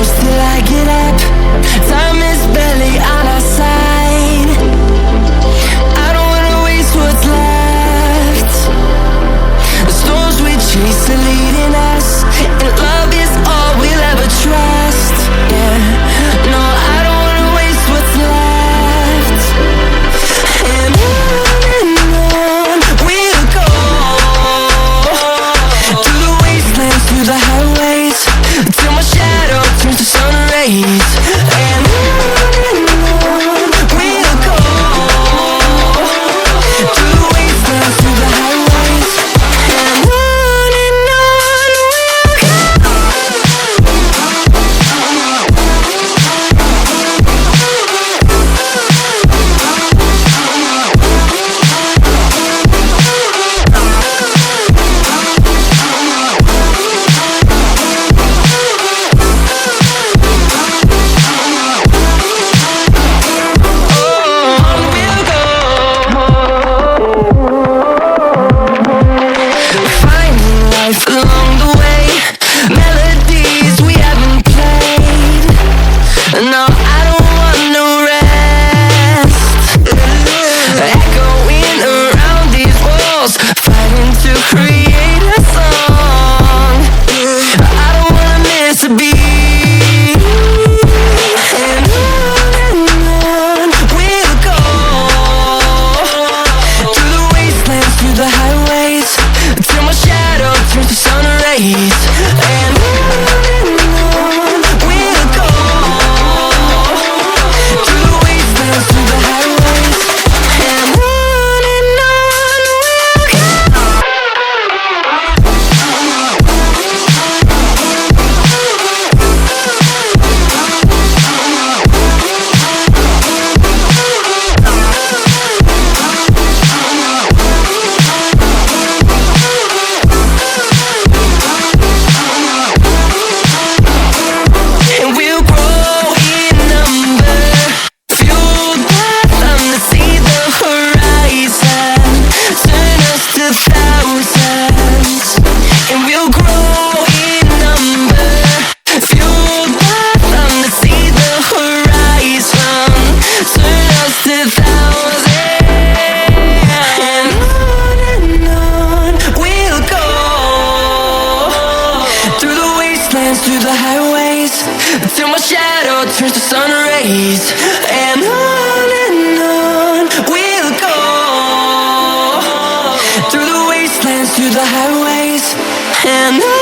close till I get up. Time is barely on our side. I don't wanna waste what's left. The storms we chase are leading us, and love is all we'll ever trust. Yeah, no, I don't wanna waste what's left. And on we'll go, through the wastelands, through the highways, till my shadow turns to sun rays. And on we'll go, through the wastelands, through the highways, and on we'll go. Finding life along the way, melodies we haven't played. No, I don't want no rest. Echoing around these walls, fighting to create a song. I don't wanna miss a beat. And on we'll go, through the wastelands, through the highways, till my shadow turns to sun rays. And on we'll go, through the wastelands, through the highways, and on we'll go. And we'll grow in number, fueled by them to see the horizon, turn us to thousands. And we'll grow in number, fueled by them to see the horizon, turn us to thousands. And on we'll go, through the wastelands, through the highways, till my shadow turns to sun rays. And on we'll go, through the wastelands, through the highways, and on.